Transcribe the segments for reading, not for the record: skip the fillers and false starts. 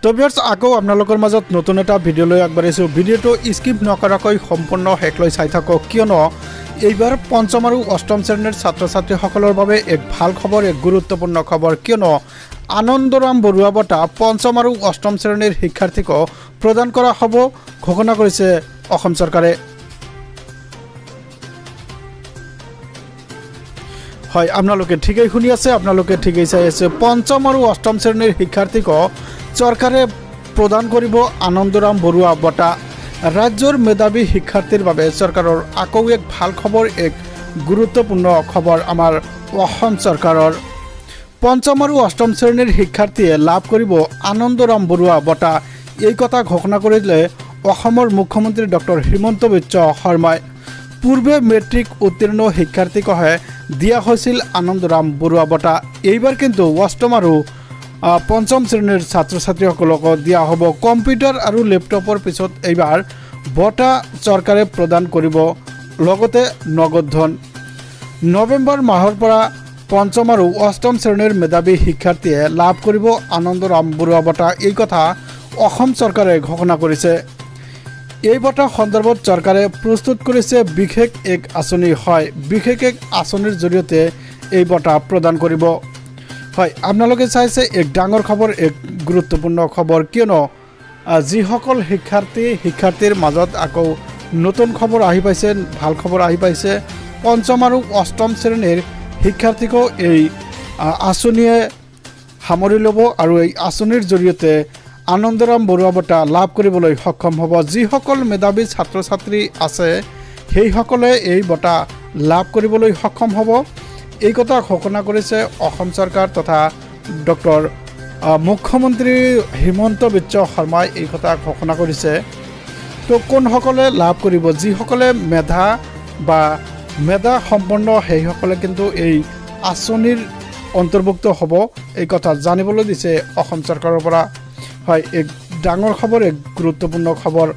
তো ভিউয়াৰ্স আকৌ আপোনালোকৰ মাজত নতুন এটা ভিডিঅ' লৈ আগবাঢ়িছোঁ। ভিডিঅ'টো স্কিপ নকৰাকৈ সম্পূৰ্ণ শেষলৈ চাই থাকক, কিয়নো এইবাৰ পঞ্চম আৰু অষ্টম শ্ৰেণীৰ ছাত্ৰ ছাত্ৰীসকলৰ বাবে এক ভাল খবৰ, এক গুৰুত্বপূৰ্ণ খবৰ, কিয়নো আনন্দৰাম বৰুৱা বঁটা পঞ্চম আৰু অষ্টম শ্ৰেণীৰ শিক্ষাৰ্থীক প্ৰদান কৰা হ'ব ঘোষণা কৰিছে অসম চৰকাৰে। হয়, আপোনালোকে ঠিকেই শুনি আছে, আপোনালোকে ঠিকেই চাই আছে। পঞ্চম আৰু অষ্টম শ্ৰেণীৰ শিক্ষাৰ্থীক চৰকাৰে প্ৰদান কৰিব আনন্দৰাম বৰুৱা বঁটা। ৰাজ্যৰ মেধাৱী শিক্ষাৰ্থীৰ বাবে চৰকাৰৰ আকৌ এক ভাল খবৰ, এক গুৰুত্বপূৰ্ণ খবৰ আমাৰ অসম চৰকাৰৰ। পঞ্চম আৰু অষ্টম শ্ৰেণীৰ শিক্ষাৰ্থীয়ে লাভ কৰিব আনন্দৰাম বৰুৱা বঁটা। এই কথা ঘোষণা কৰিলে অসমৰ মুখ্যমন্ত্ৰী ডক্টৰ হিমন্ত বিশ্ব শৰ্মাই। পূৰ্বে মেট্ৰিক উত্তীৰ্ণ শিক্ষাৰ্থীকহে দিয়া হৈছিল আনন্দৰাম বৰুৱা বঁটা। এইবাৰ কিন্তু অষ্টম আৰু পঞ্চম শ্ৰেণীৰ ছাত্ৰ ছাত্ৰীসকলক দিয়া হ'ব কম্পিউটাৰ আৰু লেপটপৰ পিছত এইবাৰ বঁটা চৰকাৰে প্ৰদান কৰিব, লগতে নগদ ধন। নৱেম্বৰ মাহৰ পৰা পঞ্চম আৰু অষ্টম শ্ৰেণীৰ মেধাৱী শিক্ষাৰ্থীয়ে লাভ কৰিব আনন্দৰাম বৰুৱা বঁটা। এই কথা অসম চৰকাৰে ঘোষণা কৰিছে। এই বঁটা সন্দৰ্ভত চৰকাৰে প্ৰস্তুত কৰিছে বিশেষ এক আঁচনি। হয়, বিশেষ এক আঁচনিৰ জৰিয়তে এই বঁটা প্ৰদান কৰিব। হয়, আপোনালোকে চাইছে এক ডাঙৰ খবৰ, এক গুৰুত্বপূৰ্ণ খবৰ, কিয়নো যিসকল শিক্ষাৰ্থীৰ মাজত আকৌ নতুন খবৰ আহি পাইছে, ভাল খবৰ আহি পাইছে। পঞ্চম আৰু অষ্টম শ্ৰেণীৰ শিক্ষাৰ্থীকো এই আঁচনিয়ে সামৰি ল'ব আৰু এই আঁচনিৰ জৰিয়তে আনন্দৰাম বৰুৱা বঁটা লাভ কৰিবলৈ সক্ষম হ'ব। যিসকল মেধাৱী ছাত্ৰ ছাত্ৰী আছে সেইসকলে এই বঁটা লাভ কৰিবলৈ সক্ষম হ'ব। এই কথা ঘোষণা কৰিছে অসম চৰকাৰ তথা ডক্টৰ মুখ্যমন্ত্ৰী হিমন্ত বিশ্ব শৰ্মাই এই কথা ঘোষণা কৰিছে। তো কোনসকলে লাভ কৰিব? যিসকলে মেধা সম্পন্ন সেইসকলে কিন্তু এই আঁচনিৰ অন্তৰ্ভুক্ত হ'ব, এই কথা জানিবলৈ দিছে অসম চৰকাৰৰ পৰা। হয়, এক ডাঙৰ খবৰ, এক গুৰুত্বপূৰ্ণ খবৰ।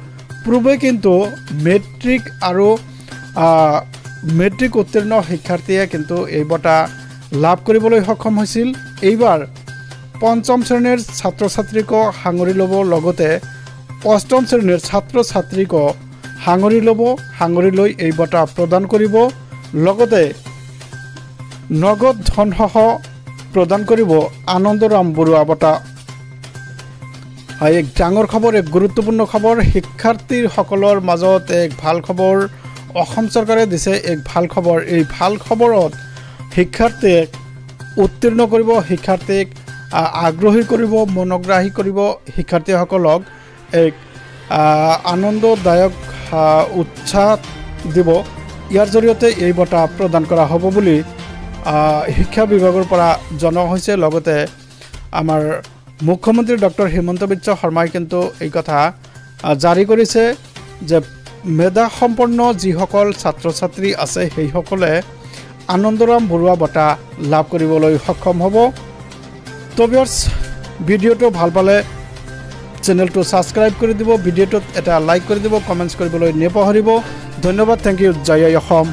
পূৰ্বে কিন্তু মেট্ৰিক উত্তীৰ্ণ শিক্ষাৰ্থীয়ে কিন্তু এই বঁটা লাভ কৰিবলৈ সক্ষম হৈছিল। এইবাৰ পঞ্চম শ্ৰেণীৰ ছাত্ৰ ছাত্ৰীকো সাঙুৰি ল'ব, লগতে অষ্টম শ্ৰেণীৰ ছাত্ৰ ছাত্ৰীকো সাঙুৰি লৈ এই বঁটা প্ৰদান কৰিব, লগতে নগদ ধনসহ প্ৰদান কৰিব আনন্দৰাম বৰুৱা বঁটা। হয়, এক ডাঙৰ খবৰ, এক গুৰুত্বপূৰ্ণ খবৰ। শিক্ষাৰ্থীসকলৰ মাজত এক ভাল খবৰ অসম চৰকাৰে দিছে, এক ভাল খবৰ। এই ভাল খবৰত শিক্ষাৰ্থীক উত্তীৰ্ণ কৰিব, শিক্ষাৰ্থীক আগ্ৰহী কৰিব, মনোগ্ৰাহী কৰিব, শিক্ষাৰ্থীসকলক এক আনন্দদায়ক উৎসাহ দিব। ইয়াৰ জৰিয়তে এই বঁটা প্ৰদান কৰা হ'ব বুলি শিক্ষা বিভাগৰ পৰা জনোৱা হৈছে। লগতে আমাৰ মুখ্যমন্ত্ৰী ডক্টৰ হিমন্ত বিশ্ব শৰ্মাই কিন্তু এই কথা জাৰি কৰিছে যে মেধা সম্পন্ন যিসকল ছাত্ৰ ছাত্ৰী আছে সেইসকলে আনন্দৰাম বৰুৱা বঁটা লাভ কৰিবলৈ সক্ষম হ'ব। তো ভিউয়াৰ্স, ভিডিঅ'টো ভাল পালে চেনেলটো ছাবস্ক্ৰাইব কৰি দিব, ভিডিঅ'টোত এটা লাইক কৰি দিব, কমেণ্টছ কৰিবলৈ নাপাহৰিব। ধন্যবাদ, থেংক ইউ, জয় অসম।